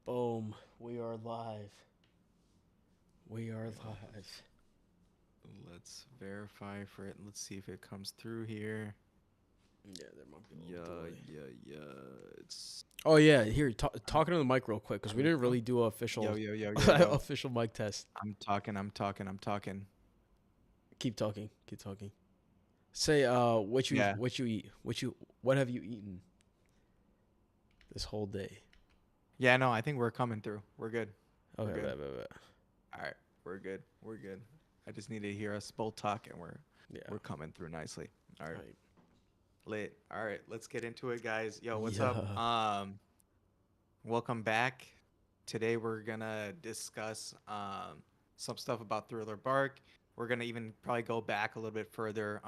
Boom. We are live. We are live. Let's verify for it. Let's see if it comes through here. Yeah, there might be a Yeah, little delay. It's Oh yeah, here talking to the mic real quick because we coming didn't through. really do a Yo, official yo, yo, yo, yo. official mic test. I'm talking. Keep talking. Keep talking. Say Yeah. what you eat. What have you eaten this whole day? Yeah, no, I think we're coming through. We're good. We're Okay, good. bet. All right. We're good. We're good. I just need to hear us both talk and Yeah. we're coming through nicely. All right. Right. Lit. All right, let's get into it, guys. Yo, what's up? Yeah. Welcome back. Today we're gonna discuss some stuff about Thriller Bark. We're gonna even probably go back a little bit further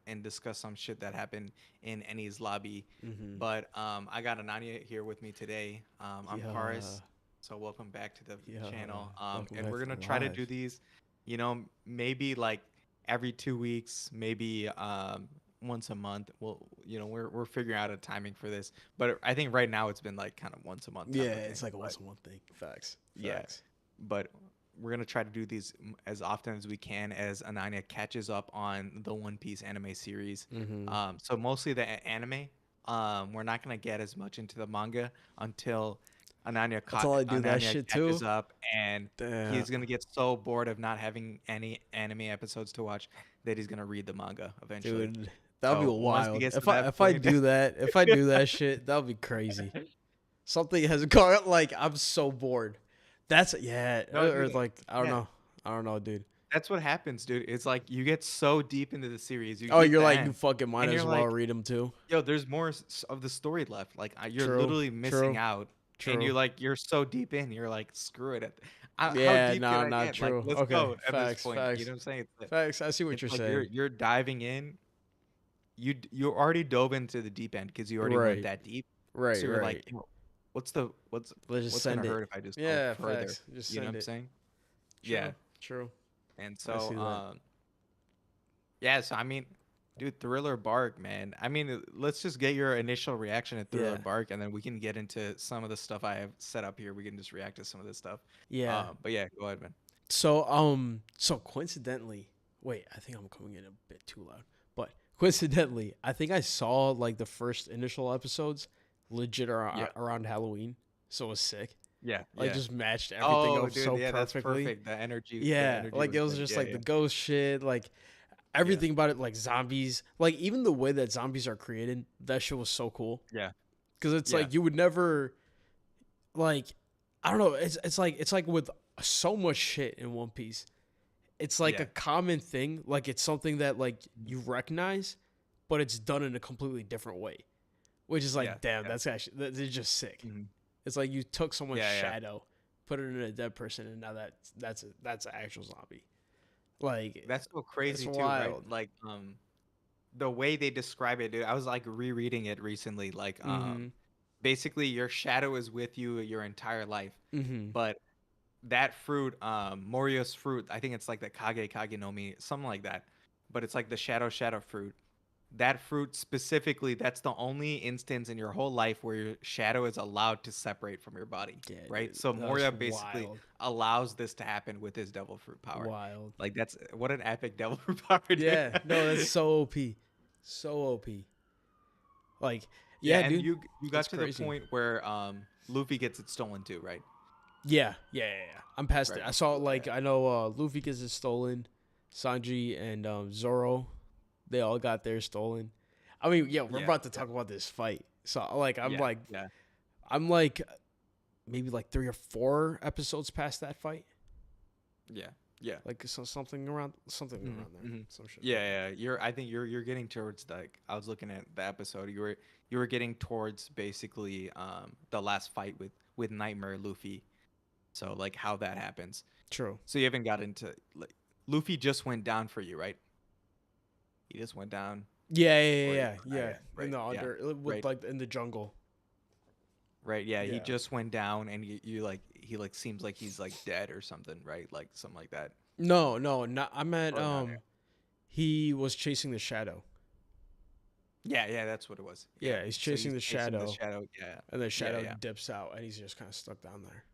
and discuss some shit that happened in Annie's lobby. Mhm. But I got Ananya here with me today. I'm Yeah. Paris, so welcome back to the Yeah. channel. Welcome And back we're to gonna try to do live. these, maybe like every 2 weeks, maybe once a month. We're figuring out a timing for this, but I think right now it's been like kind of once a month Yeah, type of thing. it's like a But once a month thing. Facts. yeah, Facts. but we're gonna try to do these as often as we can as Ananya catches up on the One Piece anime series. Mhm. So mostly the anime. We're not gonna get as much into the manga until That's all I do that Ananya shit catches too. up, and Damn. he's gonna get so bored of not having any anime episodes to watch that he's gonna read the manga eventually. Dude, that would be So once he wild. gets to If that I point, do that, if I do that shit, that would be crazy. Something has gone like I'm so bored. That's yeah, no, or dude, like I don't yeah, know. I don't know, dude. that's what happens, dude. It's like you get so deep into the series, you Oh, hit you're the like you end, fucking might and as you're well like, read them too. yo, there's more of the story left. Like you're True, literally missing true, out, and true. you're so deep in. You're like, screw it. How Yeah, deep can nah, I not get? Like, true. let's Okay, go at this facts, point. You know facts, what I'm saying? facts. I see what It's you're like saying. you're diving in. You already dove into the deep end because you already went Right, that deep. right, So you're like, right. yo, what's the Let's just what's gonna send it. hurt if I just go Yeah, further? facts. Just You know what send I'm it. saying? Yeah. True, true. And I so see that. yeah, so I mean, dude, Thriller Bark, man. I mean, let's just get your initial reaction to Thriller Yeah, Bark, and then we can get into some of the stuff I have set up here. We can just react to some of this stuff. yeah. But yeah, go ahead, man. So coincidentally, wait, I think I'm coming in a bit too loud. But coincidentally, I think I saw like the first initial episodes legit Yeah, around Halloween. So it was sick. yeah, Like yeah. just matched everything Oh, up dude, so yeah, that's perfectly. perfect. The Yeah, energy like was it was good. just Yeah, like the yeah, ghost shit, like yeah, everything about it, like zombies, like even the way that zombies are created, that shit was so cool. yeah, Because it's yeah, like you would never like, I don't know, it's like with so much shit in One Piece, it's like a yeah. common thing. Like it's something that like Mhm. you recognize, but it's done in a completely different way. Which is Yeah, like, damn, yeah, that's just sick. mhm, It's like you took someone's yeah, yeah. shadow, put it in a dead person, and now that's an actual zombie. Like That's so it's crazy too, right? wild. Like, the way they describe it, dude. I was like rereading it recently. Like, Mm-hmm. basically, your shadow is with you your entire life, Mm-hmm. but that fruit, Morio's fruit, I think it's like the Kage no Mi, something like that. But it's like the shadow fruit. That fruit specifically, that's the only instance in your whole life where your shadow is allowed to separate from your body, Yeah, right? dude, So that's Moria basically wild. allows this to happen with his devil fruit power. Wild. Like that's what an epic devil fruit power, dude. Yeah, no, that's so OP. So OP. Like, Yeah, yeah, and dude. you That's got to the crazy. point where Luffy gets it stolen too, right? Yeah. I'm past it. Right. I saw Yeah. like I know Luffy gets his stolen. Sanji and Zoro, they all got theirs stolen. I mean, yeah, we're Yeah. about to Yeah. talk about this fight. So like Yeah. Yeah. I'm like maybe like 3 or 4 episodes past that fight. Yeah. Yeah. Like so something hmm around there. hmm Some shit like that. Yeah, yeah. I think you're getting towards like I was looking at the episode. You were getting towards basically the last fight with Nightmare Luffy. So like how that happens. True. So you haven't got into like Luffy just went down for you, right? He just went down or Yeah. yeah, In right. the Yeah. under with Right. like in the jungle. Right. Yeah, he Yeah. just went down and you like he like seems like he's like dead or something, right? Like something like that. No, not I'm at Or not. he was chasing the shadow. Yeah, that's what it was. Yeah. Yeah, he's So chasing he's the chasing the shadow, shadow. Yeah. and the Yeah, shadow yeah. dips out, and he's just kind of stuck down there.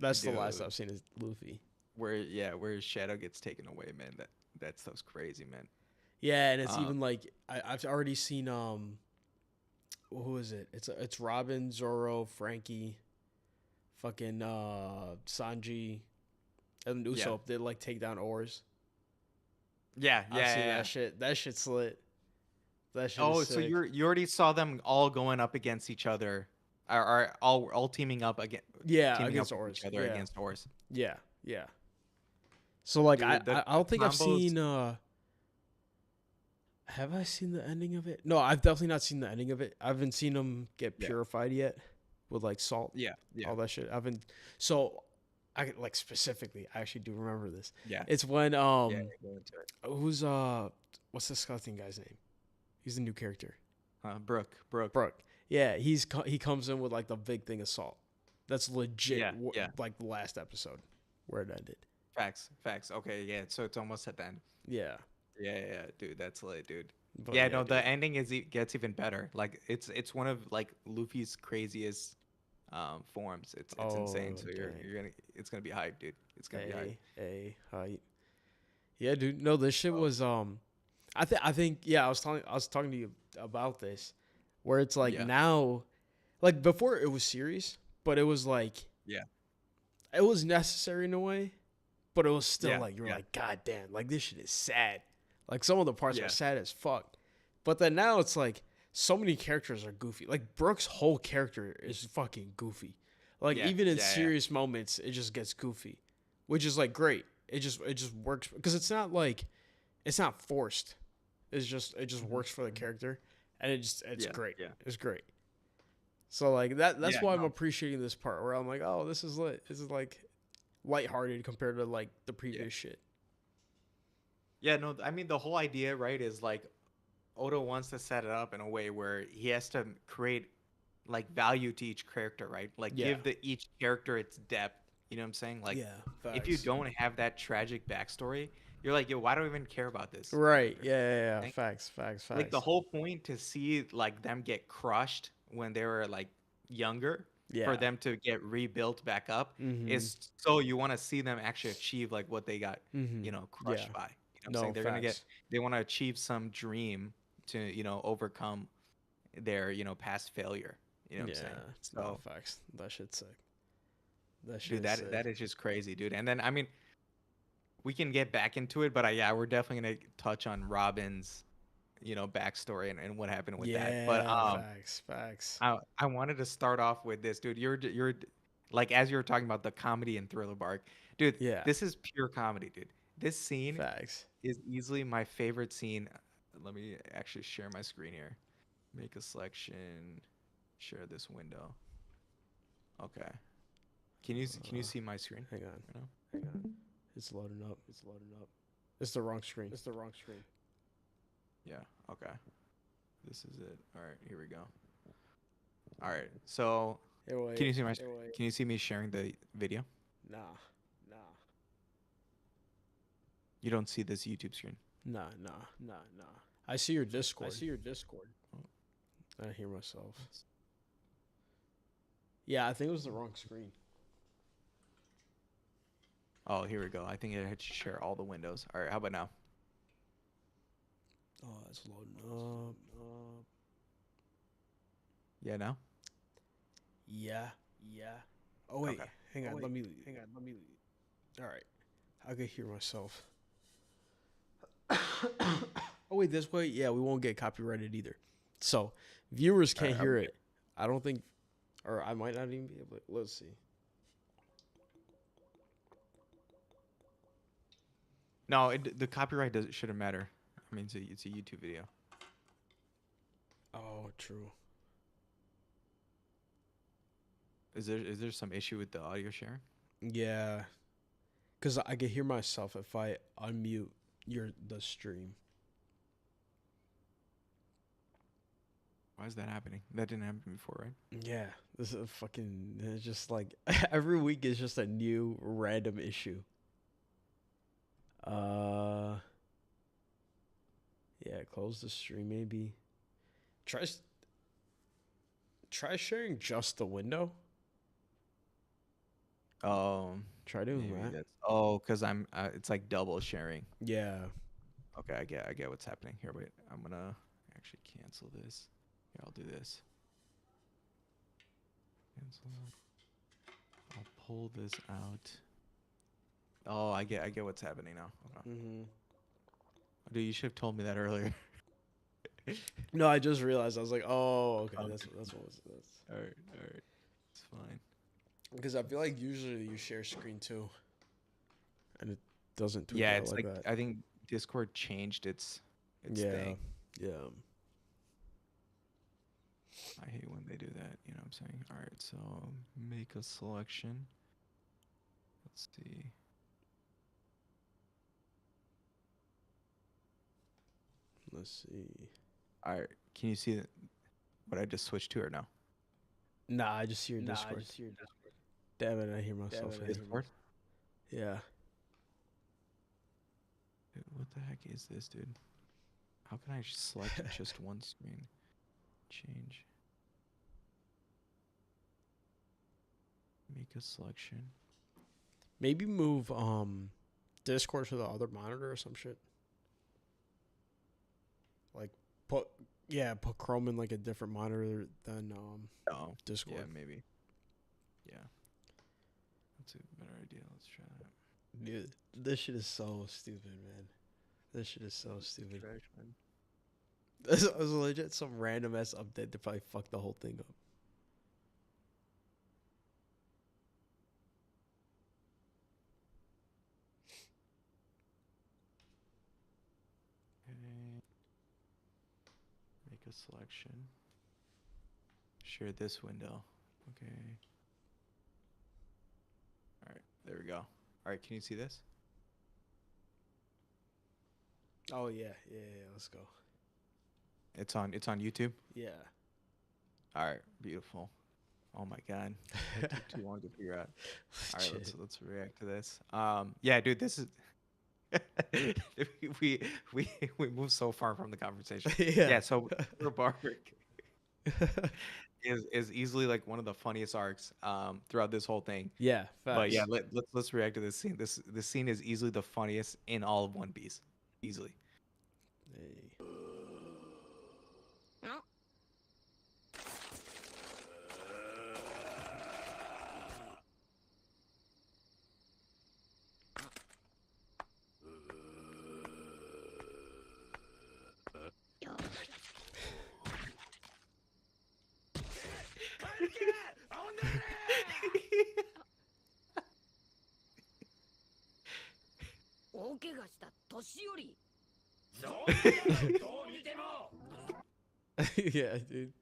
That's the last Dude, I've seen is Luffy. where his shadow gets taken away, man. That stuff's crazy, man. Yeah, and it's Um, even like I've already seen who is it? It's Robin, Zoro, Frankie, fucking Sanji, and yeah. Usopp. They like take down oars. Yeah, yeah, I've yeah, seen yeah. that shit. That shit's lit. That shit is Oh, so sick. you already saw them all going up against each other, or all Yeah, teaming up against with each oars. other Yeah, against horse. yeah, yeah. So like Dude, I the don't think I've combos. seen have I seen the ending of it? No, I've definitely not seen the ending of it. I haven't seen them get Yeah, purified yet with like salt, yeah, yeah, all that shit. I've been so I like specifically. I actually do remember this. yeah, It's when yeah. Go into it. who's what's the skeleton guy's name? He's the new character. Brooke. Brooke. Yeah, he comes in with like the big thing of salt. That's legit. Yeah, yeah. Like the last episode where it ended. Facts. Okay, yeah. So it's almost at the end. Yeah, Yeah, dude. That's lit, dude. but Yeah, yeah, no, the dude. ending gets even better. Like it's one of like Luffy's craziest forms. It's insane. Oh So dang. you're gonna it's gonna be hype, dude. It's gonna be hype. Height. Yeah, dude. No, this shit Oh, was I think yeah, I was talking to you about this where it's like yeah, now like before it was serious, but it was like yeah, it was necessary in a way, but it was still yeah, like you're yeah, like god damn, like this shit is sad. Like some of the parts are yeah, sad as fuck. But then now it's like so many characters are goofy. Like Brooke's whole character is fucking goofy. Like yeah, even in yeah, serious moments it just gets goofy, which is like great. It just works because it's not like it's not forced. It just hmm works for the hmm character, and it's yeah, great. yeah, It's great. So like that's yeah. why I'm No, appreciating this part where I'm like, oh, this is lit. This is like lighthearted compared to like the yeah, previous shit. yeah. No, I mean the whole idea, right, is like Oda wants to set it up in a way where he has to create like value to each character, right? Like Yeah. give the each character its depth. You know what I'm saying? Like Yeah. if you Facts. don't have that tragic backstory, you're like, yo, why do I even care about this Right. character? Yeah. Right? Facts. Facts. Like the Facts. whole point to see like them get crushed when they were like younger, for Yeah. them to get rebuilt back up, Mm-hmm. is so you want to see them actually achieve like what they got, Mm-hmm. Yeah. crushed by. You know what I'm No saying? facts. They want to achieve some dream to, overcome their, past failure. You know what I'm Yeah. saying? No So, facts. That shit's sick. That shit dude, is that sick. is just crazy, dude. And then I mean, we can get back into it, but yeah, we're definitely gonna touch on Robin's, backstory and what happened with that. But Yeah. Facts. Facts. I wanted to start off with this, dude. You're like, as you were talking about the comedy and thriller bark, dude. Yeah. This is pure comedy, dude. This scene Facts. is easily my favorite scene. Let me actually share my screen here. Make a selection. Share this window. Okay. Can you Uh, see my screen hang on. right now? Hang on. It's loading up. It's loading up. It's the wrong screen. It's the wrong screen. Yeah. Okay. This is it. All right. Here we go. All right. So Hey, can you wait. see my? Hey, wait. Can you see me sharing the video? Nah. Nah. You don't see this YouTube screen. Nah. I see your Discord. I see your Discord. I hear myself. Yeah, I think it was the wrong screen. Oh, here we go. I think I had to share all the windows. All right. How about now? Oh, it's loading up. Yeah. Now. Yeah. Oh wait, Okay. hang on. Let me leave. All right, I can hear myself. Oh wait, this way. Yeah, we won't get copyrighted either. So viewers All can't right. hear it. I don't think, or I might not even be able to. Let's see. No, the copyright shouldn't matter. I mean, it's a YouTube video. Oh, true. Is there some issue with the audio sharing? Yeah, because I can hear myself if I unmute the stream. Why is that happening? That didn't happen before, right? Yeah, this is a fucking. It's just like every week is just a new random issue. Yeah, close the stream maybe. Try try sharing just the window. Oh, Try doing maybe that. that's because I'm it's like double sharing. Yeah. Okay, I get what's happening here. Wait, I'm gonna actually cancel this. Here, I'll do this. Cancel. I'll pull this out. Oh, I get what's happening now. Okay. Mm-hmm. Dude, you should have told me that earlier. No, I just realized. I was like, oh, okay, Okay. that's what was that's. All right, it's fine. Because I feel like usually you share screen too, and it doesn't tweak Yeah, out it's like like that. I think Discord changed its Yeah, thing. yeah. I hate when they do that. You know what I'm saying? All right, so make a selection. Let's see. Let's see. All right, can you see what I just switched to or no? Nah, I just see your Discord. Damn it, I hear myself. Discord? Yeah. Dude, what the heck is this, dude? How can I select just one screen? Change. Make a selection. Maybe move Discord to the other monitor or some shit. Like put Chrome in like a different monitor than Oh, Discord. yeah, maybe. Yeah. That's a better idea. Let's try that. Dude, this shit is so stupid, man. This shit is so stupid. Trash, man. This was legit some random ass update that probably fucked the whole thing up. Okay. Make a selection. Share this window. Okay. All right, there we go. All right, can you see this? Oh yeah. Let's go. It's on YouTube. Yeah. All right, beautiful. Oh my god, that took too long to figure out. All right, let's react to this. Yeah, dude, this is we we moved so far from the conversation. Yeah, so Barbaric is easily like one of the funniest arcs throughout this whole thing. Yeah, facts. But yeah, let's react to this scene. This scene is easily the funniest in all of One Piece. Easily. Hey. 大怪我した年寄り Yeah, dude.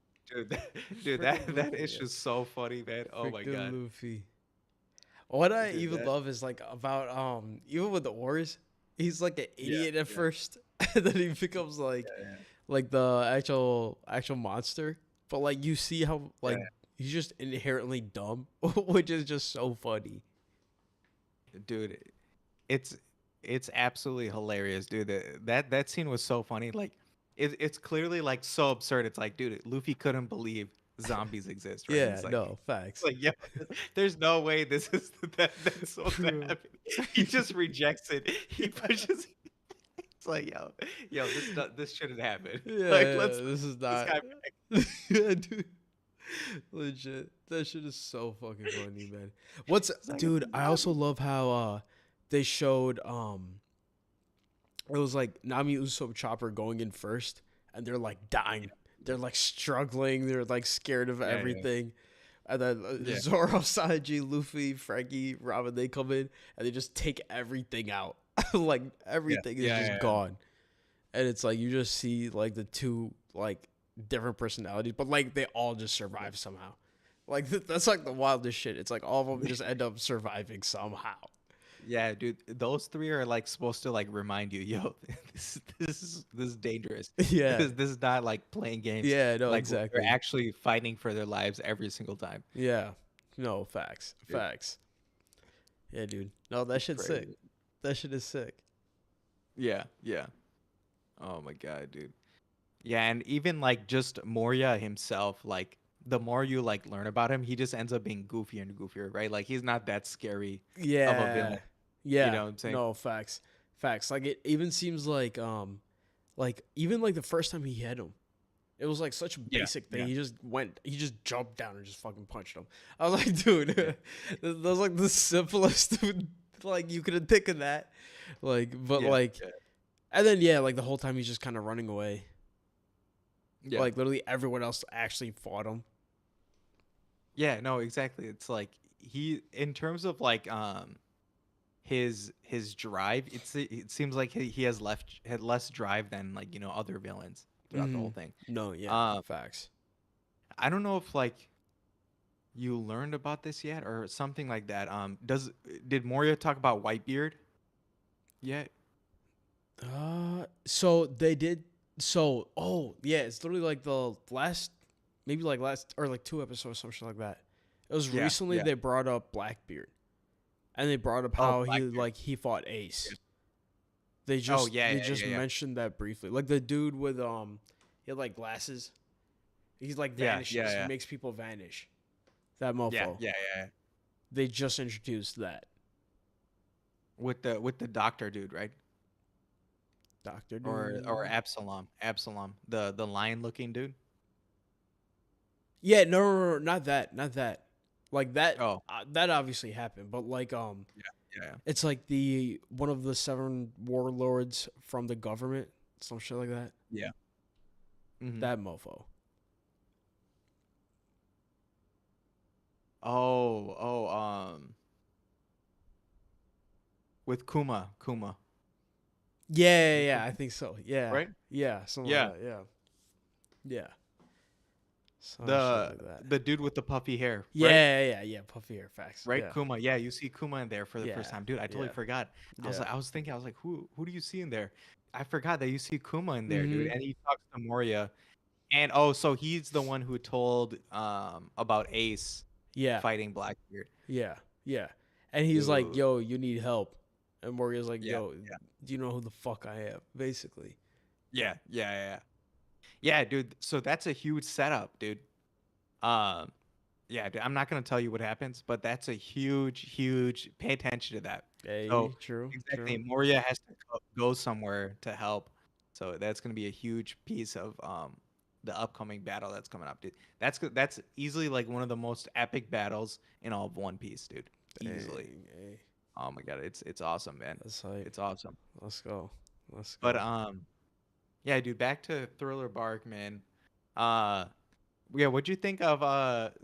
Dude, that is just so funny, man. Oh my god. Luffy. What I Dude, even that- love is like about even with the oars, he's like an idiot at yeah. first, and then he becomes like like the actual monster. But like you see how like he's just inherently dumb, which is just so funny. Dude, it's absolutely hilarious, dude. That scene was so funny. Like it's clearly like so absurd. It's like, dude, Luffy couldn't believe zombies exist, right? Yeah, It's like, no facts. Like, yeah, there's no way this is that's supposed to happen. He just rejects it. He pushes. It's like, yo, this shouldn't happen. Yeah, like, this is this not. guy Yeah, dude. Legit, that shit is so fucking funny, man. Dude? I also love how they showed it was like Nami Usopp Chopper going in first, and they're like dying. They're like struggling. They're like scared of everything. And then Zoro, Sanji, Luffy, Frankie, Robin, they come in and they just take everything out. Like everything is just gone. And it's like you just see like the two like different personalities, but like they all just survive somehow. Like that's like the wildest shit. It's like all of them just end up surviving somehow. Yeah, dude, those three are like supposed to like remind you, yo, this is dangerous. Yeah. This is not like playing games. Yeah, no, like, exactly. They're actually fighting for their lives every single time. Yeah. No, facts. Dude. Facts. Yeah, dude. No, that shit's sick. Crazy. That shit is sick. Yeah. Oh my god, dude. Yeah, and even like just Moria himself, like the more you like learn about him, he just ends up being goofier and goofier, right? Like he's not that scary of a Yeah. villain. You Yeah. know what I'm saying? No, facts. Facts. Like it even seems like even like the first time he hit him, it was like such a Yeah, basic thing. yeah, He just jumped down and just fucking punched him. I was like, dude, yeah, that was like the simplest like you could have taken that. Like, but yeah, like yeah, and then yeah, like the whole time he's just kind of running away. yeah. Like literally everyone else actually fought him. Yeah, no, exactly. It's like he in terms of like his drive, it seems like he has had less drive than like, other villains throughout the Hmm. whole thing. No, yeah, Um facts. I don't know if like you learned about this yet or something like that. Did Moria talk about Whitebeard yet? So they did. So, oh yeah, it's literally like the last, maybe like last or like 2 episodes, something like that. It was Yeah, recently yeah. they brought up Blackbeard, and they brought up Oh, how Blackbeard. he fought Ace. Yeah. They Oh, just yeah, they yeah, just yeah, yeah. mentioned that briefly. Like the dude with he had like glasses. He's like Yeah, vanishes. yeah, He yeah. makes people vanish. That Yeah, mofo. yeah, yeah. They just introduced that. With the doctor dude, right? Doctor Or Doom. Absalom. Absalom, the lion looking dude. Yeah, no, not that, not that. Like that, Oh, that obviously happened, but like yeah, yeah, it's like the one of the seven warlords from the government, some shit like that. yeah. Hmm. That mofo. Oh, with Kuma. Yeah, Is yeah, it yeah, Kuma? I think so. Yeah, Right? yeah, something like Yeah. that. Yeah, yeah, some shit The like that. the dude with the puffy hair, right? Yeah, yeah, yeah. Puffy hair facts. Right? Yeah, Kuma. Yeah, you see Kuma in there for the first yeah, time. Dude, I totally yeah, forgot. yeah. I was thinking, I was like, who do you see in there? I forgot that you see Kuma in there, dude. Mm-hmm. And he talks to Moria. And oh, so he's the one who told about Ace Yeah, fighting Blackbeard. yeah, yeah. And he's like, Dude. "Yo, you need help," and Morgan's like, Yeah, "Yo, yeah. do you know who the fuck I am?" Basically. Yeah, yeah, yeah. Yeah, dude. So that's a huge setup, dude. Um, yeah, dude, I'm not gonna tell you what happens, but that's a huge, huge. Pay attention to that. So Hey, true, exactly, true. Moria has to go somewhere to help. So that's gonna be a huge piece of the upcoming battle that's coming up, dude. That's easily like one of the most epic battles in all of One Piece, dude. Easily. Dang, hey, Oh my god, it's awesome, man. that's hype. It's awesome. Let's go. Let's But go. yeah, dude. Back to Thriller Bark, man. Uh, yeah. What'd you think of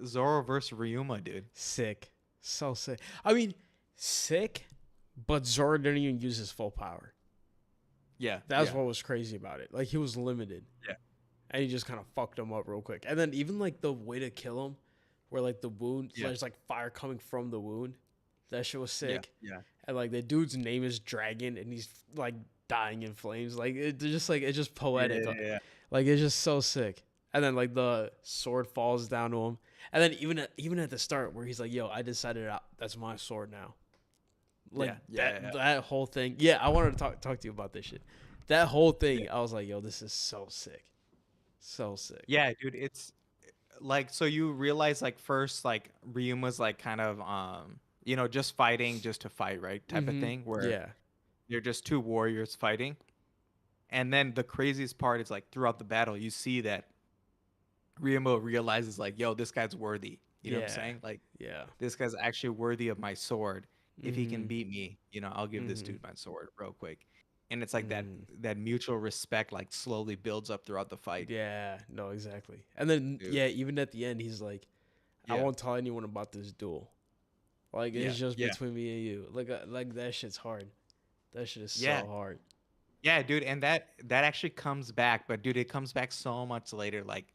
Zoro versus Ryuma, dude? Sick. So sick. I mean, sick, but Zoro didn't even use his full power. Yeah, That's yeah, what was crazy about it. Like he was limited. yeah, And he just kind of fucked him up real quick. And then even like the way to kill him, where like the wound, yeah, there's like fire coming from the wound. That shit was yeah, sick. yeah, And like the dude's name is Dragon, and he's like dying in flames. Like it's just yeah, poetic. yeah, yeah. Like it's just so sick. And then like the sword falls down to him. And then even at the start where he's like, "Yo, I decided that's my sword now." Like Yeah, yeah, yeah. that whole thing. Yeah, I wanted to talk to you about this shit. That whole thing, I was like, "Yo, this is so sick, so sick." Yeah, dude. It's like so you realize like first like Ryuma's like kind of just fighting just to fight, right? Type of Mm-hmm. thing where Yeah. you're just two warriors fighting. And then the craziest part is like throughout the battle, you see that Ryuma realizes like, yo, this guy's worthy. You know what I'm Yeah. saying? Like Yeah. this guy's actually worthy of my sword. If he can Mm-hmm. beat me, I'll give this Mm-hmm. dude my sword real quick. And it's like that Mm. that mutual respect like slowly builds up throughout the fight. Yeah. No, exactly. And then Dude. yeah, even at the end, he's like, "I Yeah. won't tell anyone about this duel. Like Yeah. it's just Yeah. between me and you." Like that shit's hard. That shit is Yeah. so hard. Yeah, dude, and that actually comes back, but dude, it comes back so much later, like,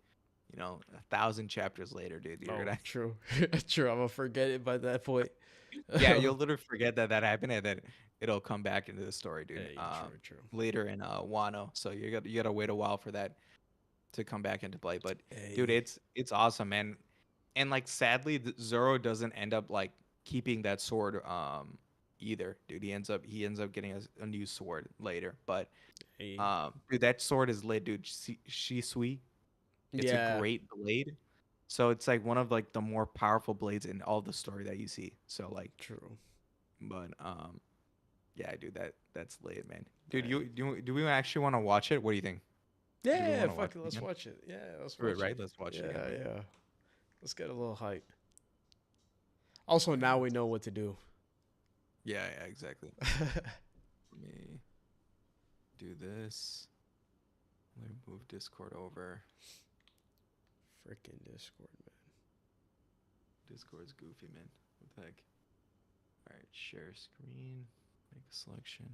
1,000 chapters later, dude. You're Oh, gonna true. True. I'm gonna forget it by that point. Yeah, you'll literally forget that happened, and then it'll come back into the story, dude. Hey, true, true. Later in Wano, so you gotta wait a while for that to come back into play. But dude, Hey. it's awesome, man. And like sadly, Zoro doesn't end up like keeping that sword either, dude. He ends up getting a new sword later. But Hey. dude, that sword is lit, dude. Shisui. It's a Yeah, great blade. So it's like one of like the more powerful blades in all the story that you see. So like, true. but yeah, dude, that's lit, man. Dude, Yeah, do we actually want to watch it? What do you think? Do we yeah, want to watch fuck it. it Let's again? watch it. Yeah, let's Right, watch it. right. Let's watch it again, Yeah, man. yeah. Let's get a little hype. Also, now we know what to do. Yeah, yeah, exactly. Let me do this. Let me move Discord over. Freaking Discord, man. Discord's goofy, man. What the heck? All right, share screen. Make a selection.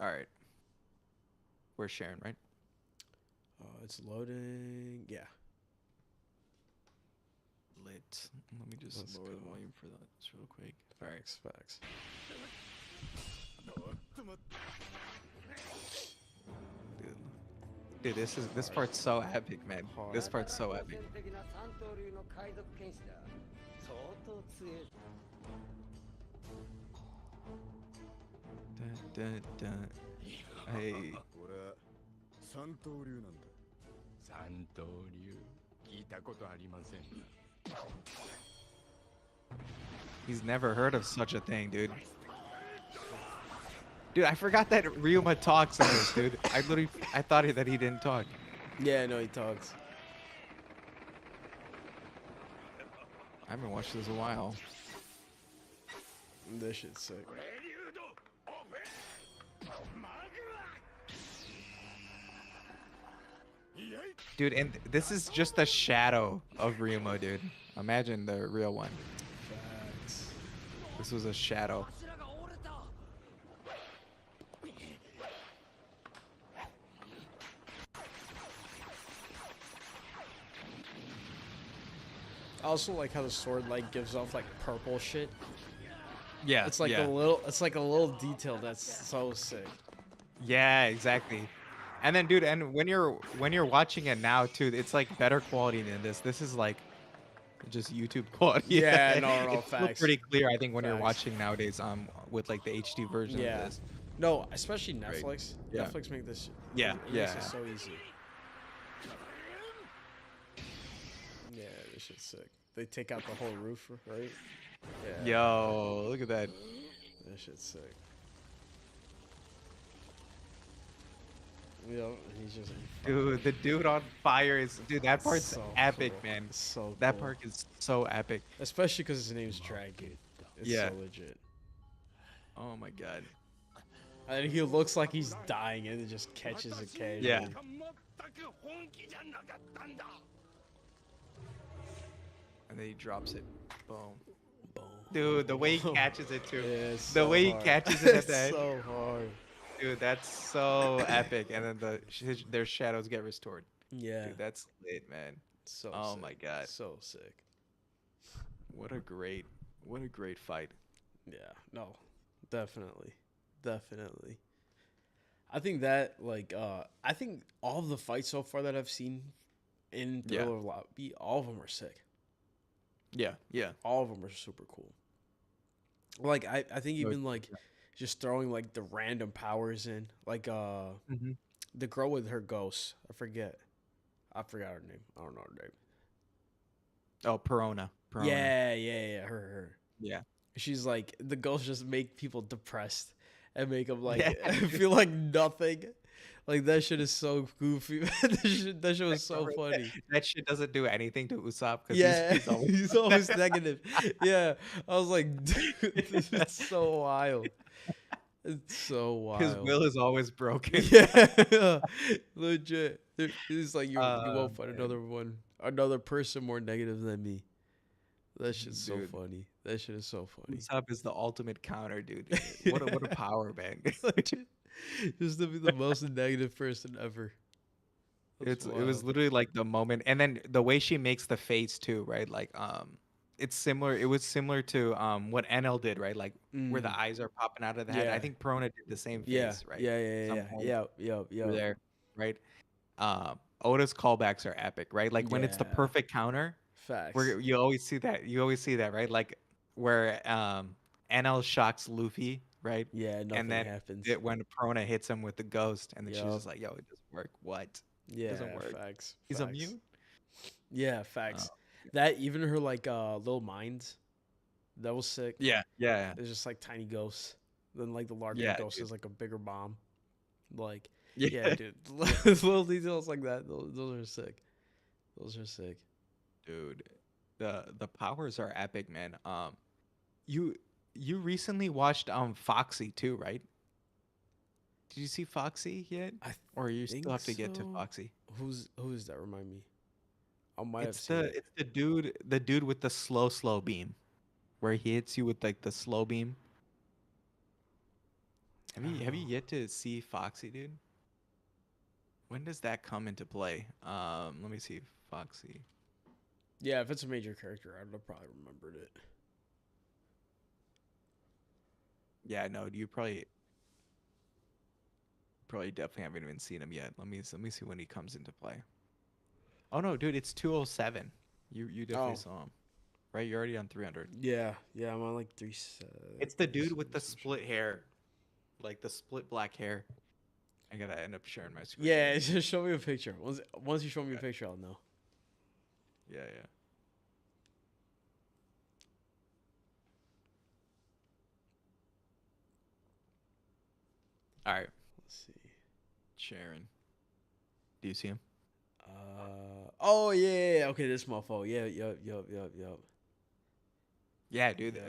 All right. We're sharing, right? It's loading. Yeah. Lit. Let me just Let's lower the go. volume for that just real quick. All right. Facts. Dude, this part's so epic, man. This part's so epic. 的な三刀流の海賊剣士だ相当強い Dun, dun, dun. Hey. 俺は三刀流なんだ。三刀流聞いたことありません。 He's never heard of such a thing, dude. Dude, I forgot that Ryuma talks in this, dude. I thought that he didn't talk. Yeah, no, he talks. I haven't watched this in a while. This shit's sick. Dude, and this is just a shadow of Ryuma, dude. Imagine the real one. Facts. This was a shadow. 柱が折れた I also like how the sword like gives off like purple shit. Yeah, It's like a little detail that's so sick. Yeah, exactly. And then, dude, and when you're watching it now too, it's like better quality than this. This is like just YouTube quality. Yeah, no, It's still facts. pretty clear, I think, when you're Facts. watching nowadays, with like the HD version Yeah. of this. No, especially Netflix. Yeah. Netflix make this. Yeah, it yeah. makes it so easy. Yeah, this shit's sick. They take out the whole roof, right? Yeah. Yo, look at that. That shit's sick. Yo, he's just. Dude, the dude on fire is, dude, that part's So epic, cool. man. It's so That cool. part is so epic. Especially because his name's Dragon. It's Yeah. so legit. Oh my god. And he looks like he's dying and it just catches a cage. Yeah. 全く本気じゃなかったんだ。 And then he drops it. Boom. Boom. Dude, the way he catches it too. Yeah, it's The so way he hard. catches it at It's the end. so hard. Dude, that's so epic. And then their shadows get restored. Yeah. Dude, that's lit, man. So Oh sick. my god. So sick. What a great fight. Yeah. No. Definitely. Definitely. I think that I think all of the fights so far that I've seen in Yeah. Thriller Lobby, all of them are sick. Yeah, yeah. All of them are super cool. Like I think No, even like just throwing like the random powers in, like Mm-hmm. the girl with her ghost. I forgot her name. I don't know her name. Oh, Perona. Yeah, her. Yeah. She's like the ghosts just make people depressed and make them like Yeah. feel like nothing. Like that shit is so goofy. that shit was so funny. That shit doesn't do anything to Usopp because Yeah, he's always he's always negative. Yeah, I was like, dude, this is so wild. It's so wild. his will is always broken. Yeah, legit. He's like, you won't find man. another person more negative than me. That shit's so Dude. funny. That shit is so funny. Usopp is the ultimate counter, dude. What a power, man. Just to be the most negative person ever. That's It was wild. literally like the moment, and then the way she makes the face too, right? Like it's similar. It was similar to what NL did, right? Like where the Mm. eyes are popping out of the head. I Yeah. think Perona did the same face, Yeah, right? yeah, Some yeah, point yeah. through there, right? Oda's callbacks are epic, right? Like when it's the Yeah. perfect counter, Facts. where you always see that. You always see that, right? Like where NL shocks Luffy, right? Yeah, And nothing then happens. when Perona hits him with the ghost, and then she's Yup. just like, "Yo, it doesn't work. What? It Yeah, doesn't work. facts. He's Facts. immune." Yeah, Oh, facts. That even her like little minds, that was sick. yeah, yeah, It's just like tiny ghosts. Then like the larger yeah, ghost dude. is like a bigger bomb. Like, Yeah, yeah, dude. Little details like that. Those are sick. Those are sick. dude. The powers are epic, man. You you recently watched Foxy too, right? Did you see Foxy yet? I Or you still think have to get to so. Foxy? Who's that? Remind me. I might have seen it. It's the dude with the slow beam, where he hits you with like the slow beam. Have you Oh. yet to see Foxy, dude? When does that come into play? Let me see. Foxy. Yeah, if it's a major character, I'd have probably remembered it. Yeah, no, you probably definitely haven't even seen him yet. Let me see when he comes into play. Oh no, dude, it's 207. You definitely Oh. saw him. Right? You're already on 300. Yeah, I'm on like three. It's the dude with the split hair. Like the split black hair. I gotta end up sharing my screen. Yeah, just show me a picture. Once you show me a picture, I'll know. Yeah, yeah. All right, Let's see. Sharon. Do you see him? Oh yeah. Okay, this mofo. Yeah, yup. Yeah, dude. Yup.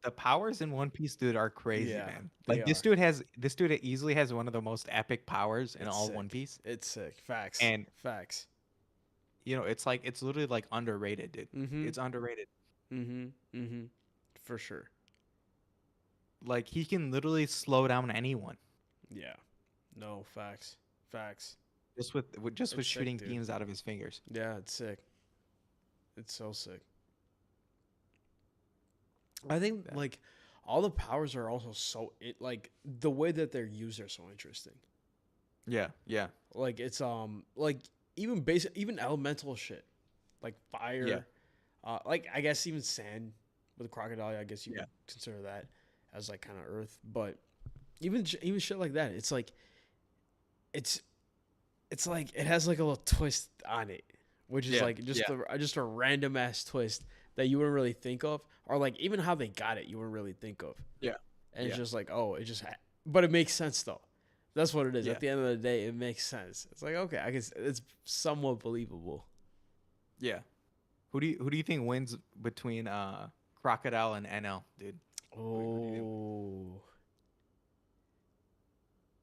The powers in One Piece, dude, are crazy, Yeah, man. they Like are. this dude easily has one of the most epic powers in It's all sick. One Piece. It's sick. Facts. And Facts. it's literally like underrated, dude. Mm-hmm. It's underrated. Mm-hmm. For sure. Like he can literally slow down anyone Yeah. No, facts. Facts. just with It's sick, shooting dude. beams out of his fingers. Yeah, it's sick. It's so sick. I think Yeah. like all the powers are also so like the way that they're used are so interesting. Yeah, yeah, Like it's like even basic even elemental shit like fire, yeah, like I guess even sand with a crocodile. I guess you yeah, could consider that as like kind of earth, but even shit like that. It's like it's it's like it has like a little twist on it, which is yeah, like yeah, just a random ass twist that you wouldn't really think of, or like even how they got it, you wouldn't really think of. yeah, And it's yeah, just like, oh, but it makes sense though. That's what it is. yeah, At the end of the day, it makes sense. It's like okay, I guess it's somewhat believable. yeah. Who do you think wins between Crocodile and NL, dude? Who do you think? Oh,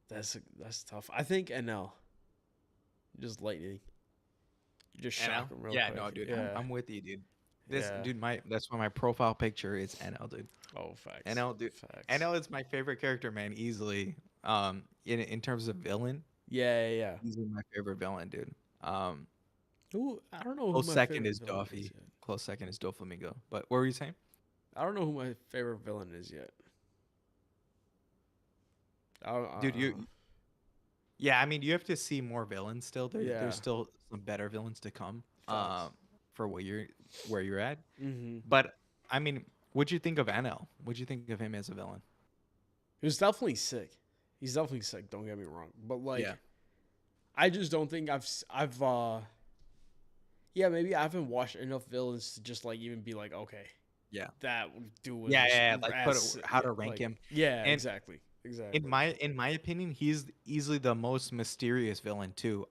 that's tough. I think NL just lightning. You just NL? shock him real Yeah, quick. no, dude. Yeah, I'm with you, dude. yeah. That's why my profile picture is NL, dude. Oh, facts. NL, dude. Facts. NL is my favorite character, man, easily. In terms of villain, Yeah. easily my favorite villain, dude. Um, Who I don't know who close my second favorite is villain is Duffy. yet. Close second is Doflamingo. But what were you saying? I don't know who my favorite villain is yet. Dude, yeah, I mean, you have to see more villains still. Yeah. There's still some better villains to come. Facts. For where you're at. Mm-hmm. But I mean, what'd you think of NL? What'd you think of him as a villain? He was definitely sick. He's definitely sick. Don't get me wrong, but like, Yeah. I just don't think yeah, maybe I haven't watched enough villains to just like even be like, okay, Yeah. that dude was Yeah, just like how to rank like, him. Yeah, And exactly. in my opinion, he's easily the most mysterious villain too.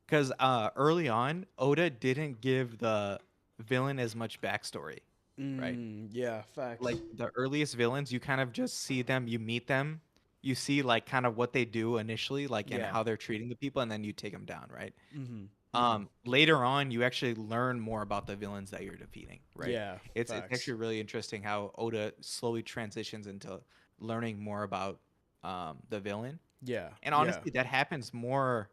Because early on, Oda didn't give the villain as much backstory, right? Yeah, facts. Like the earliest villains, you kind of just see them, you meet them, you see like kind of what they do initially, like and Yeah. how they're treating the people, and then you take them down, right? Mm-hmm. Later on, you actually learn more about the villains that you're defeating, right? Yeah, It's facts. actually really interesting how Oda slowly transitions into learning more about the villain. Yeah, And honestly, that happens more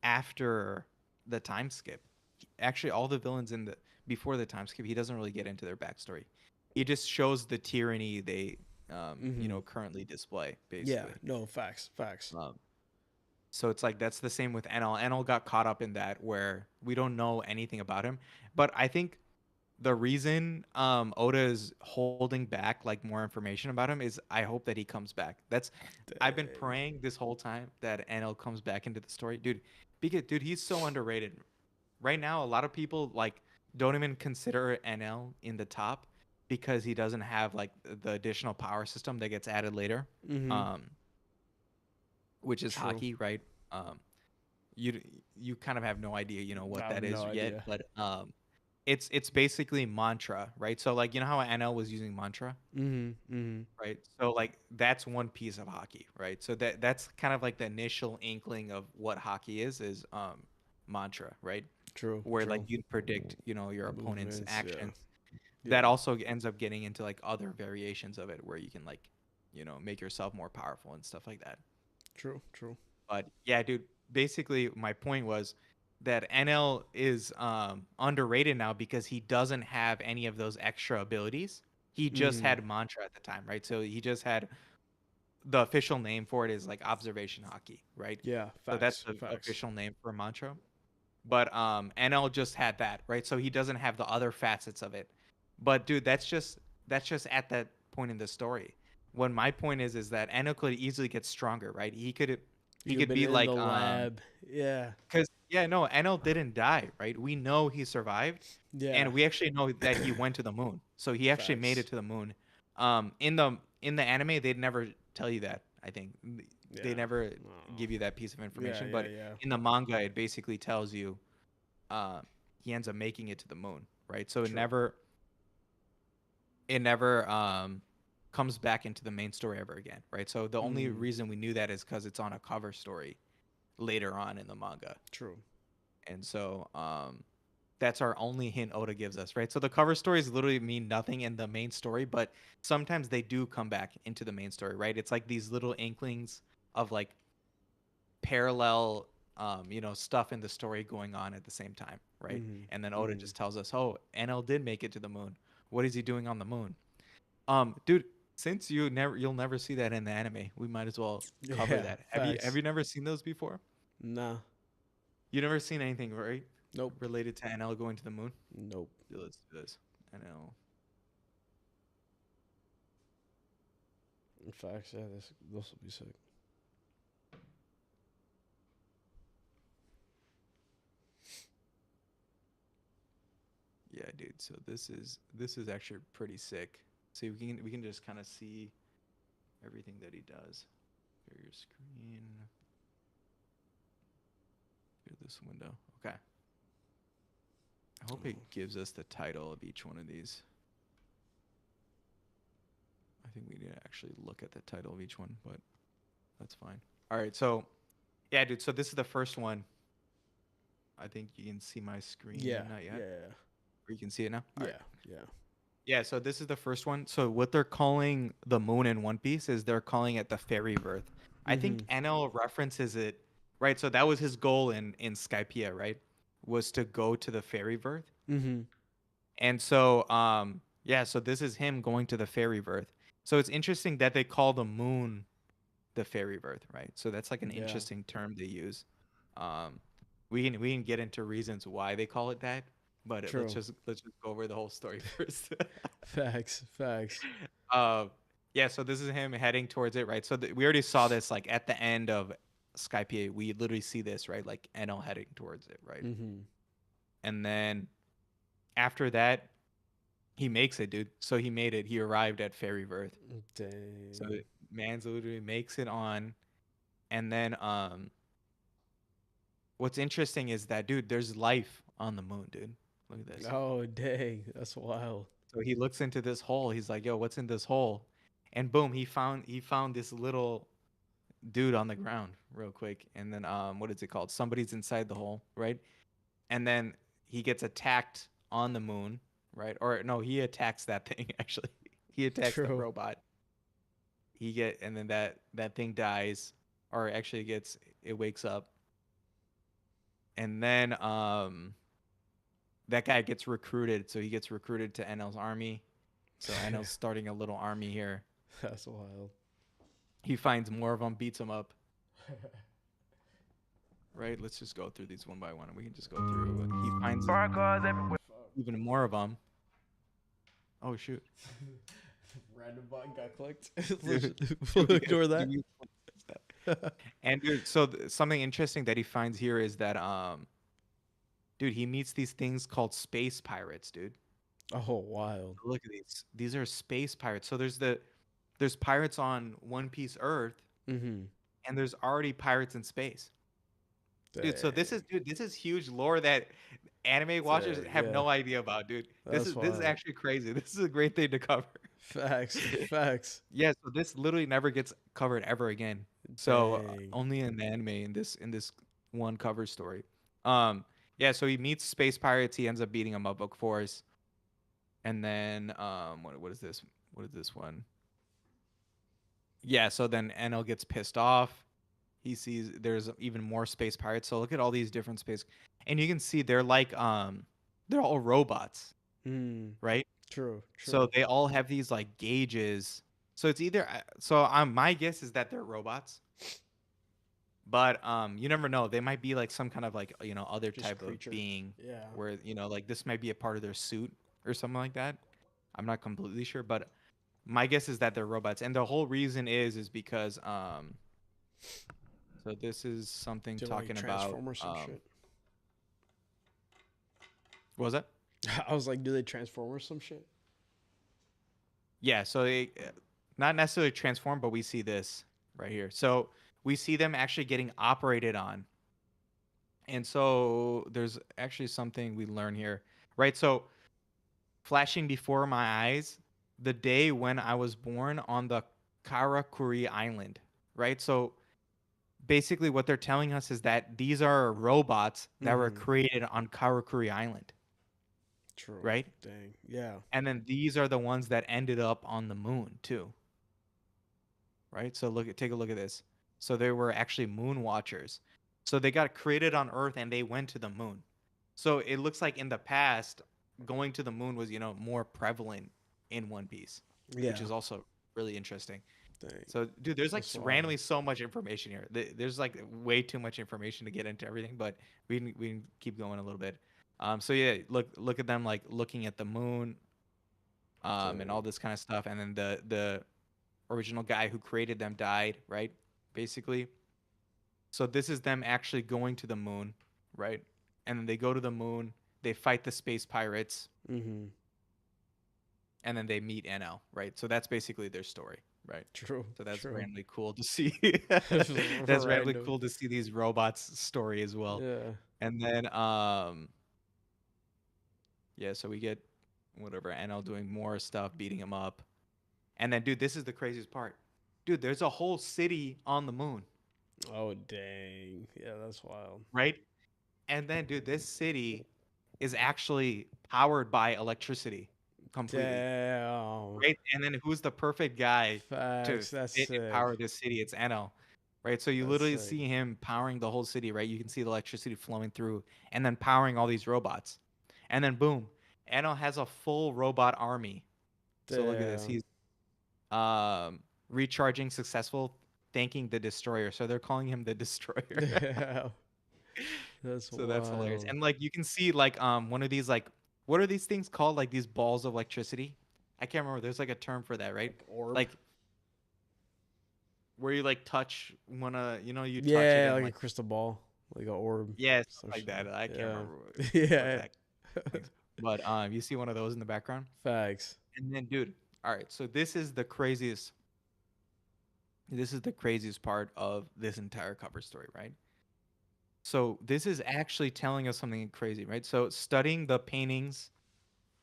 after the time skip. Actually, all the villains before the time skip, he doesn't really get into their backstory. He just shows the tyranny they currently display, basically. Yeah, no, facts. So it's like that's the same with NL. NL got caught up in that where we don't know anything about him. But I think the reason Oda is holding back like more information about him is I hope that he comes back. I've been praying this whole time that NL comes back into the story, dude. Because dude, he's so underrated. Right now, a lot of people like don't even consider NL in the top because he doesn't have like the additional power system that gets added later, um, which is True. hockey, right? Um, you kind of have no idea, what I that have is no yet, idea. but it's basically mantra, right? So like how NL was using mantra, right? So like that's one piece of hockey, right? So that's kind of like the initial inkling of what hockey is mantra, right? True. Where like True. you'd predict, your opponent's Movements. Yeah. actions. That Yeah. also ends up getting into like other variations of it where you can like, make yourself more powerful and stuff like that. True. True. But yeah, dude, basically my point was that NL is underrated now because he doesn't have any of those extra abilities. He just had mantra at the time, right? So he just had the official name for it is like observation hockey, right? Yeah. So that's Facts. the Facts. official name for mantra. But NL just had that, right? So he doesn't have the other facets of it. But dude, that's just at that point in the story. What my point is that NL could easily get stronger, right? He could You he could could been be in the like lab. Yeah. cuz yeah, no, NL didn't die, right? We know he survived Yeah. and we actually know that he went to the moon. So he actually made it Facts. to the moon. In the anime they'd never tell you that, I think. They Yeah. never Oh. give you that piece of Yeah. information, Yeah. but Yeah. in the manga it basically tells you he ends up making it to the moon, right? So it True. never comes back into the main story ever again, right? So the only Mm. reason we knew that is because it's on a cover story later on in the manga, True. and so that's our only hint Oda gives us, right? So the cover stories literally mean nothing in the main story, but sometimes they do come back into the main story, right? It's like these little inklings of like parallel stuff in the story going on at the same time, right? And then Oda just tells us, oh, NL did make it to the moon. What is he doing on the moon? Dude, since you'll never see that in the anime, we might as well cover Yeah. that. Have Facts. you never seen those before? Nah. You never seen anything, right, Nope. related to NL going to the moon? Nope. Dude, let's do this. NL. Facts. Yeah. This will be sick. Yeah, dude. So this is actually pretty sick. See, we can just kind of see everything that he does. Share your screen. Share this window. Okay. I hope it gives us the title of each one of these. I think we need to actually look at the title of each one, but that's fine. All right, so yeah, dude. So this is the first one. I think you can see my screen. Yeah. Not yet. Yeah. Or you can see it now. All Yeah. right. Yeah. Yeah, so this is the first one. So what they're calling the moon in One Piece is they're calling it the fairy birth. I think NL references it, right? So that was his goal in Skypiea, right? Was to go to the fairy birth. And so yeah, so this is him going to the fairy birth. So it's interesting that they call the moon the fairy birth, right? So that's like an Yeah. interesting term they use. We can get into reasons why they call it that, but True. let's just go over the whole story first. Facts. Facts. Yeah, so this is him heading towards it, right? So we already saw this like at the end of Skypiea. We literally see this, right? Like NL heading towards it, right? And then after that, he makes it, dude. So he made it. He arrived at Fairy Birth. Dang. So man's literally makes it on, and then what's interesting is that, dude, there's life on the moon, dude. Look at this. Oh dang, that's wild. So he looks into this hole. He's like, "Yo, what's in this hole?" And boom, he found this little dude on the ground real quick. And then what is it called? Somebody's inside the hole, right? And then he gets attacked on the moon, right? Or no, he attacks that thing actually. He attacks the True. robot. And then that thing dies, or actually it wakes up. And then that guy gets recruited, so he gets recruited to NL's army. So NL's starting a little army here. That's wild. He finds more of them, beats them up. Right? Let's just go through these one by one. We can just go through. He finds even more of them. Oh shoot. Random button got clicked. Dude, We'll we ignore gotta that. do that. And dude, so something interesting that he finds here is that dude, he meets these things called space pirates, dude. Oh, wild. Look at these. These are space pirates. So there's pirates on One Piece Earth, Mm-hmm. and there's already pirates in space. Dude, so this is huge lore that anime watchers have yeah. no idea about, dude. That's This is wild. actually crazy. This is a great thing to cover. Facts. Facts. Yeah, so this literally never gets covered ever again. So Dang. only in the anime in this one cover story. Yeah, so he meets space pirates. He ends up beating them up, of course. And then what is this? What is this one? Yeah, so then Enel gets pissed off. He sees there's even more space pirates. So look at all these different space, and you can see they're like they're all robots, Mm. right? True. So they all have these like gauges. So it's either so my guess is that they're robots, but you never know. They might be like some kind of like other Just type creature. of being Yeah. where like this might be a part of their suit or something like that. I'm not completely sure, but my guess is that they're robots, and the whole reason is because so this is something Do, talking like, about Transformers some shit? what was that? I was like, do they transform or some shit? Yeah, so they not necessarily transform, but we see this right here. So we see them actually getting operated on. And so there's actually something we learn here, right? So flashing before my eyes, the day when I was born on the Karakuri Island, right? So basically what they're telling us is that these are robots that were Mhm. created on Karakuri Island, True. right? Dang. Yeah. And then these are the ones that ended up on the moon too. Right? So take a look at this. So they were actually moon watchers. So they got created on Earth and they went to the moon. So it looks like in the past, going to the moon was, more prevalent in One Piece, Yeah. which is also really interesting. Dang. So, dude, there's like That's wild. randomly so much information here. There's like way too much information to get into everything, but we can keep going a little bit. So yeah, look at them like looking at the moon, and all this kind of stuff, and then the original guy who created them died, right? Basically. So this is them actually going to the moon, right? And then they go to the moon, they fight the space pirates, Mm-hmm. and then they meet NL, right? So that's basically their story, right? True. So that's True. randomly cool to see. That's randomly Random. cool to see these robots story as well. Yeah. And then yeah, so we get whatever NL doing more stuff, beating him up. And then dude, this is the craziest part. Dude, there's a whole city on the moon, Oh, dang. Yeah, that's wild. right? And then dude, this city is actually powered by electricity completely. Damn. Right? And then who's the perfect guy to Facts. That's fit and sick. power this city? It's Enel. Right? So you That's literally sick. see him powering the whole city, right? You can see the electricity flowing through and then powering all these robots. And then boom, Enel has a full robot army. So look at this. Damn. He's recharging successful, thanking the destroyer. So they're calling him the destroyer. Yeah. That's So that's hilarious. wild. And like you can see like one of these like what are these things called? Like these balls of electricity? I can't remember. There's like a term for that, right? Orb. Like where you like touch one you touch it Yeah, and like a crystal ball, like an orb. yeah, some like shit. that. I can't Yeah. remember. What Yeah. that- but you see one of those in the background? Facts. And then dude, all right, so this is the craziest part of this entire cover story, right? So this is actually telling us something crazy, right? So studying the paintings,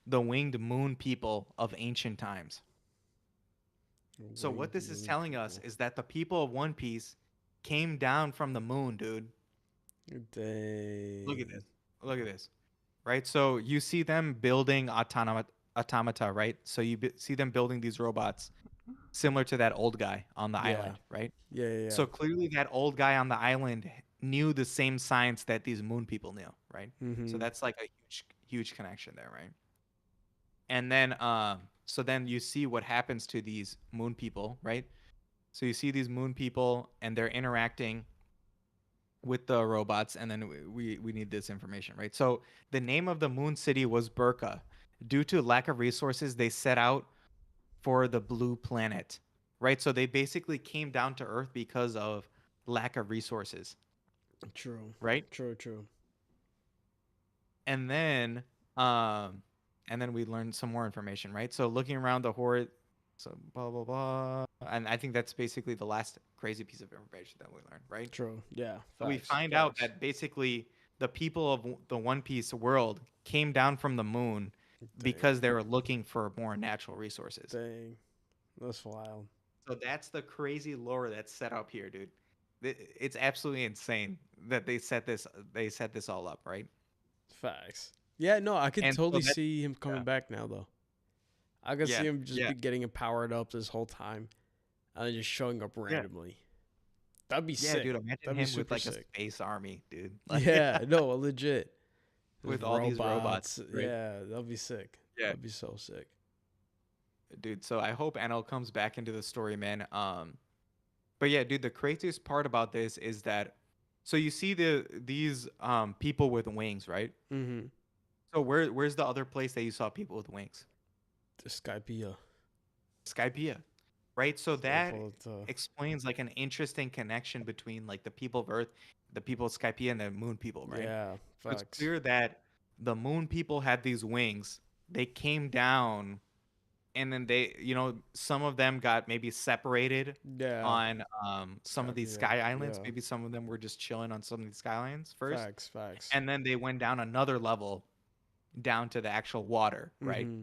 the winged moon people of ancient times. So what this is telling us is that the people of One Piece came down from the moon, dude. Dang. Look at this. Look at this. Right? So you see them building automata, right? So you see them building these robots similar to that old guy on the island, right? Yeah. So clearly that old guy on the island knew the same science that these moon people knew, right? So that's like a huge connection there, right? And then so then you see what happens to these moon people, right? So you see these moon people and they're interacting with the robots, and then we need this information, right? So the name of the moon city was Burka, due to lack of resources, they set out for the blue planet, right? So they basically came down to Earth because of lack of resources, True. right? True. And then um we learned some more information, right? So looking around the horde, so blah blah blah, and I think that's basically the last crazy piece of information that we learned, right? True. Yeah. So we Facts, find out facts. that basically the people of the One Piece world came down from the moon because they were looking for more natural resources. Dang. That's wild. So that's the crazy lore that's set up here, dude. It's absolutely insane that they set this all up, right? Facts. Yeah, no, I could And so totally that, see him coming yeah, back now, though. I could yeah, see him just yeah, be getting him powered up this whole time and then just showing up yeah, randomly. That'd be yeah, sick. dude. Imagine That'd be him with super like a sick. space army, dude. Like, Yeah, no, legit. with There's all these robots, right? Yeah, that'd be sick. Yeah, That'd be so sick. dude. So I hope Enel comes back into the story, man. But yeah, dude, the craziest part about this is that, so you see these people with wings, right? Mm-hmm. So where's the other place that you saw people with wings? The Skypea. Skypea, right? So that Skyfall, explains like an interesting connection between like the people of Earth, the people of Skypea, and the Moon people, right? Yeah, So it's facts. clear that the Moon people had these wings. They came down, and then they, some of them got maybe separated Yeah, on some of these Skypea. sky islands. Yeah, Maybe some of them were just chilling on some of these sky islands first, facts. and then they went down another level, down to the actual water, right? Mm-hmm.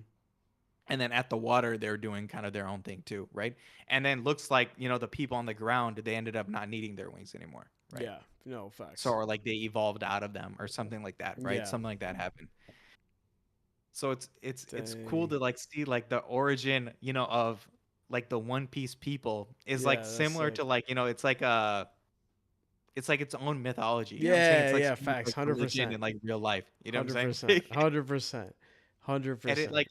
And then at the water, they're doing kind of their own thing too, right? And then looks like, the people on the ground, they ended up not needing their wings anymore, right? Yeah, no, facts. So, or like they evolved out of them or something like that, right? Yeah. Something like that happened. So it's cool Dang. to like see like the origin, of like the One Piece people is Yeah, like that's similar sick. to like, it's like its own mythology. You know what I'm Yeah, saying? It's like yeah, something facts, like religion 100%. in like real life. You know what I'm 100%. saying? 100%. And it 100%. like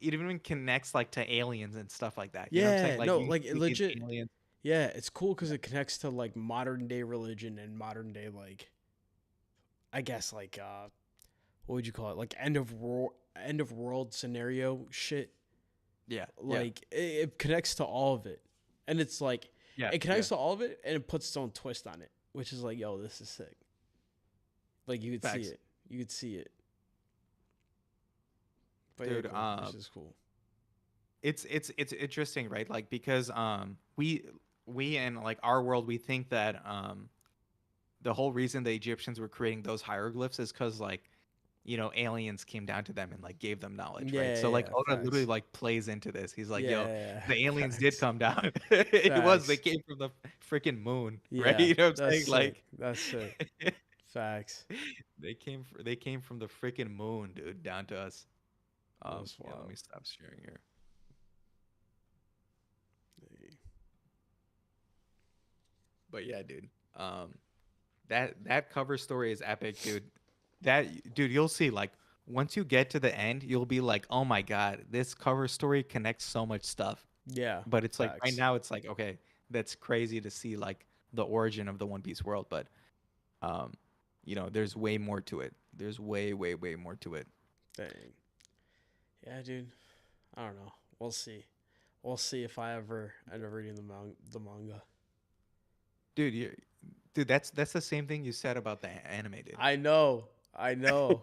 it even connects like to aliens and stuff like that. You know what I'm Yeah, saying? Like no, you like see these legit. aliens. Yeah, it's cool because it connects to like modern day religion and modern day like, I guess like what would you call it? Like end of world scenario shit. Yeah. Like it connects to all of it, and it's like Yeah. it connects to all of it, and it puts its own twist on it, which is like, yo, this is sick. Like you could Facts. see it. You could see it. But Dude, yeah, cool, which is cool. it's interesting, right? Like because we in like our world, we think that the whole reason the Egyptians were creating those hieroglyphs is because like aliens came down to them and like gave them knowledge, right? So like Oda literally facts. like plays into this. He's like, Yeah, the aliens did facts. come down. It was, they Facts. came from the freaking moon, Yeah, right? You know what I'm that's saying? Like sick. That's sick. Facts. they came from the freaking moon, dude, down to us. That's Yeah, let wild. me stop sharing here. But yeah, dude. That cover story is epic, dude. Dude, you'll see like once you get to the end, you'll be like, "Oh my god, this cover story connects so much stuff." Yeah. But it's like right Facts. now it's like, okay, that's crazy to see like the origin of the One Piece world, but there's way more to it. There's way more to it. Dang. Yeah, dude. I don't know. We'll see. We'll see if I ever end up reading the manga. Dude, that's the same thing you said about the anime, dude. I know. I know,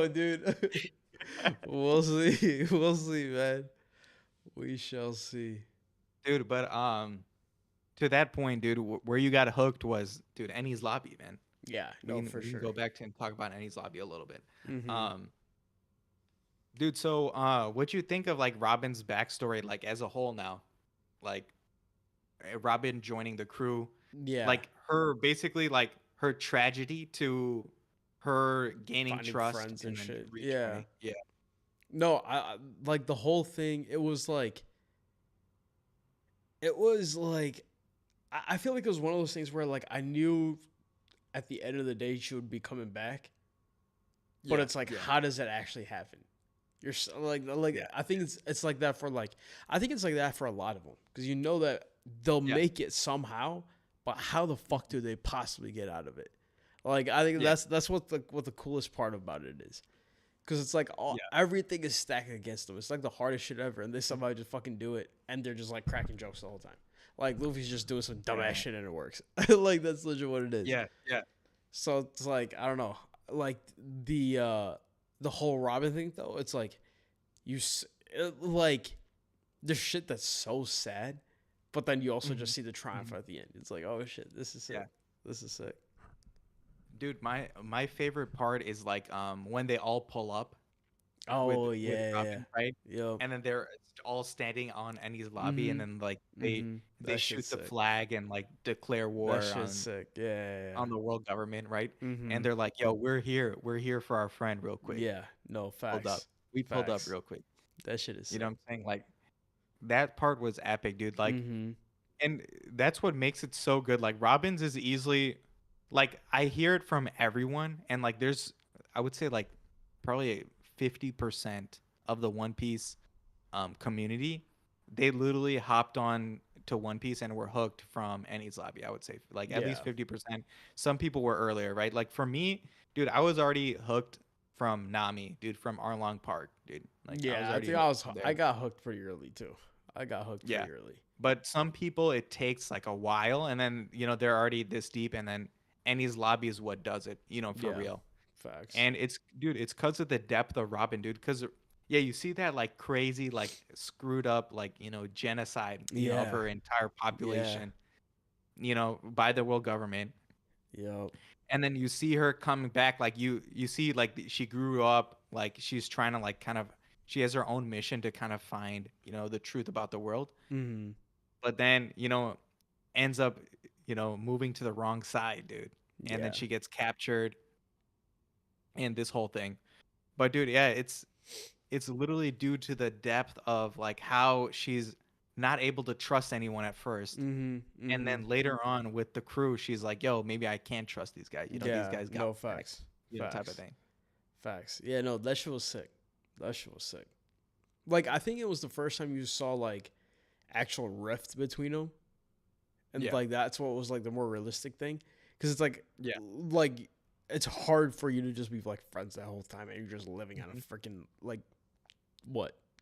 dude. We'll see. We'll see, man. We shall see. Dude, but to that point, dude, where you got hooked was, dude, Enies Lobby, man. Yeah, We no, can- for we can sure. go back to and talk about Enies Lobby a little bit. Mhm. Dude, so what you think of like Robin's backstory, like as a whole now, like Robin joining the crew, Yeah. like her basically like her tragedy to her gaining Finding trust friends and then shit. rejoining. Yeah, No, I like the whole thing. It was like I feel like it was one of those things where like I knew at the end of the day she would be coming back, but Yeah, it's like yeah. how does that actually happen? You're like Yeah, I think it's like that for like I think it's like that for a lot of them because you know that they'll Yeah. make it somehow, but how the fuck do they possibly get out of it? Like I think Yeah. that's what the coolest part about it is. Because it's like Yeah. everything is stacked against them. It's like the hardest shit ever, and they somehow just fucking do it, and they're just like cracking jokes the whole time. Like Luffy's just doing some dumbass shit and it works. Like that's legit what it is. Yeah. So it's like I don't know, like the whole Robin thing though. It's like like there's shit that's so sad, but then you also just see the triumph at the end. It's like, oh shit, this is sick. Yeah. This is sick. Dude, my favorite part is like when they all pull up Oh with yeah, Robin, right? Yep. And then they're all standing on Annie's lobby, and then like they That shoot shit's the sick. flag and like declare war That shit's sick. Yeah. on the world government, right? Mm-hmm. And they're like, "Yo, we're here for our friend, real quick." Yeah. No Pulled up, facts. we pulled up Facts. real quick. That shit is sick. You know what I'm saying? Like that part was epic, dude. Like, and that's what makes it so good. Like Robin's is easily, like I hear it from everyone, and like there's, I would say like probably 50% of the One Piece community, they literally hopped on to One Piece and were hooked from Annie's Lobby. I would say like at least 50%. Some people were earlier, right? Like for me, dude, I was already hooked from Nami, dude, from Arlong Park, dude. Like Yeah, I think I got hooked pretty early too. I got hooked pretty early. But some people it takes like a while, and then they're already this deep, and then Annie's Lobby is what does it, for real. Facts. And it's because of the depth of Robin, dude. Because you see that like crazy, like screwed up, like genocide, of her entire population, by the world government. Yep. And then you see her coming back, like you see like she grew up, like she's trying to like kind of, she has her own mission to kind of find the truth about the world. Mm-hmm. But then ends up moving to the wrong side, dude. And then she gets captured and this whole thing. But dude, it's literally due to the depth of like how she's not able to trust anyone at first. And then later on with the crew, she's like, yo, maybe I can't trust these guys. These guys got no facts. type of thing. Facts. Yeah, no, that shit was sick. Like I think it was the first time you saw like actual rift between them. And like that's what was like the more realistic thing. Because it's like like it's hard for you to just be like friends that whole time and you're just living on a freaking like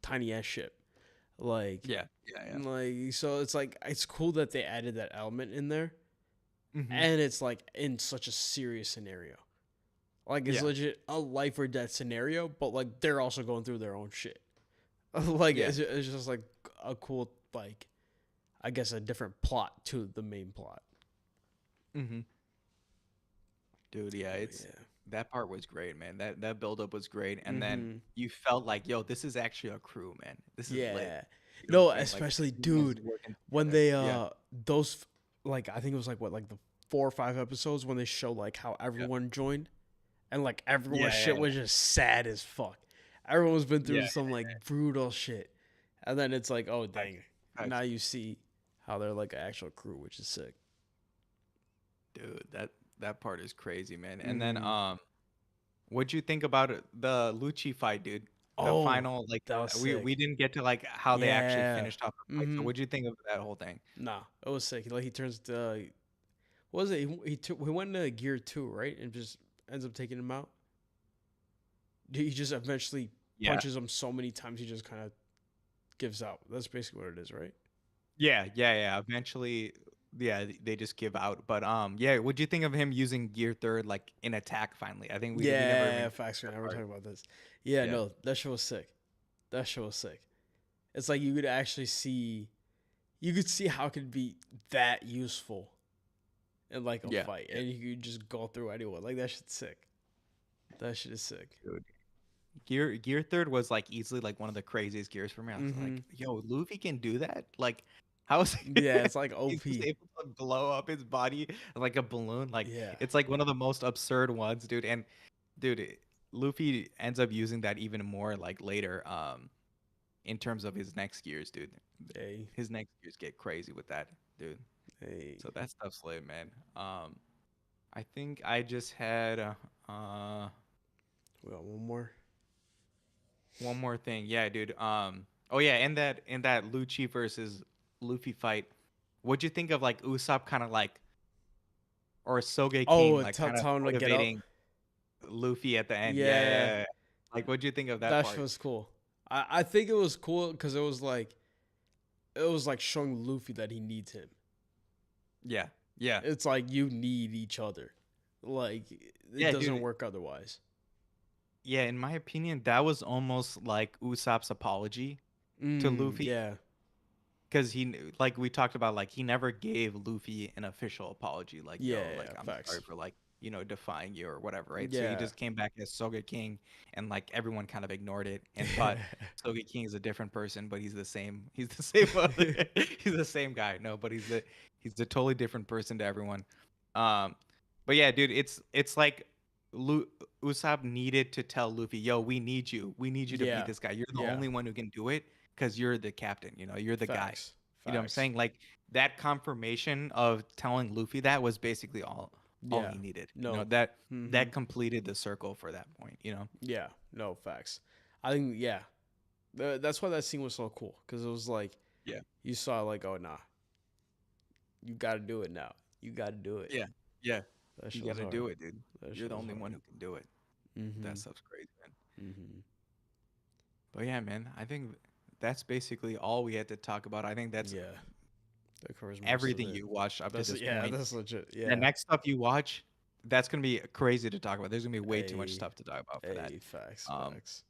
tiny ass ship. Like like so it's like it's cool that they added that element in there. And it's like in such a serious scenario. Like it's legit a life or death scenario, but like they're also going through their own shit. Like it's just like a cool, like I guess a different plot to the main plot. Dude, that part was great, man. That build up was great, and then you felt like, yo, this is actually a crew, man. This is lit. No, especially like, dude, when they those like I think it was like like the 4 or 5 episodes when they show like how everyone joined, and like everyone's shit was just sad as fuck. Everyone's been through some like brutal shit, and then it's like, oh dang, now you see how they're like an actual crew, which is sick. Dude, that part is crazy, man. And then what'd you think about the Lucci fight, dude? The final, like we didn't get to like how they actually finished off the fight. So what'd you think of that whole thing? Nah, it was sick. Like he turns to what was it? He went into Gear 2, right? And just ends up taking him out. He just eventually punches him so many times he just kind of gives out. That's basically what it is, right? Yeah. Eventually, they just give out. But what'd you think of him using Gear 3rd like in attack finally? I think we never facts. We're never talking about this. Yeah, no, that shit was sick. It's like you could actually see, how it could be that useful in like a fight, and you could just go through anyone. Like that shit's sick. That shit is sick, dude. Gear 3rd was like easily like one of the craziest gears for me. I was like, yo, Luffy can do that? Like, how is it's like OP. He's able to blow up his body like a balloon. Like, it's like one of the most absurd ones, dude. And dude, Luffy ends up using that even more like later, in terms of his next gears, dude. His next gears get crazy with that, dude. So that stuff's lit, man. I think I just had we got one more thing. Yeah, dude. In that Lucci versus Luffy fight, what'd you think of like Usopp kind of like, or Soge King like kind of motivating Luffy at the end? Like, what'd you think of that That part? shit was cool. I think it was cool because it was like showing Luffy that he needs him. Yeah, yeah, It's like you need each other. Like it yeah, doesn't dude. work otherwise. Yeah, in my opinion, that was almost like Usopp's apology to Luffy. Yeah. Because like we talked about, like he never gave Luffy an official apology, like yo, Yeah, like yeah, I'm facts. sorry for like defying you or whatever, right? So he Yeah. just came back as Soga King, and like everyone kind of ignored it and thought Soga King is a different person, but he's the same. He's the same. He's the same guy. No, but he's a totally different person to everyone. Um, but yeah, dude, it's like Lu- Usopp needed to tell Luffy, yo, we need you. We need you to beat Yeah. this guy. You're the Yeah. only one who can do it because you're the captain. You know, you're the guy. Facts. You know what I'm Facts. saying? Like that confirmation of telling Luffy that was basically all Yeah. he needed. You know, No. that Mhm. completed the circle for that point, you know? Yeah. No, facts. I think yeah. That's why that scene was so cool cuz it was like Yeah. you saw like oh nah. You got to do it now. You got to do it. Yeah. Yeah. That You shit was gotta hard. do it, dude. That You're shit the was only hard. one who can do it. That Mhm. stuff's crazy, man. Mhm. But yeah, man, I think that's basically all we had to talk about. I think that's Yeah. That covers most everything of it. you watched up to That's this yeah, point. that's legit. The Yeah. next stuff you watch, that's gonna be crazy to talk about. There's gonna be way too much Hey, stuff to talk about for that. facts, Um, facts.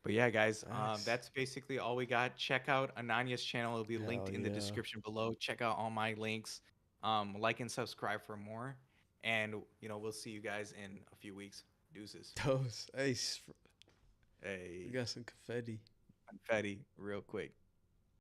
But yeah, guys, Facts. that's basically all we got. Check out Ananya's channel; it'll be linked Hell in the yeah. description below. Check out all my links. Like and subscribe for more. And we'll see you guys in a few weeks. Deuces. Those, hey, we Hey, got some confetti. confetti, real quick.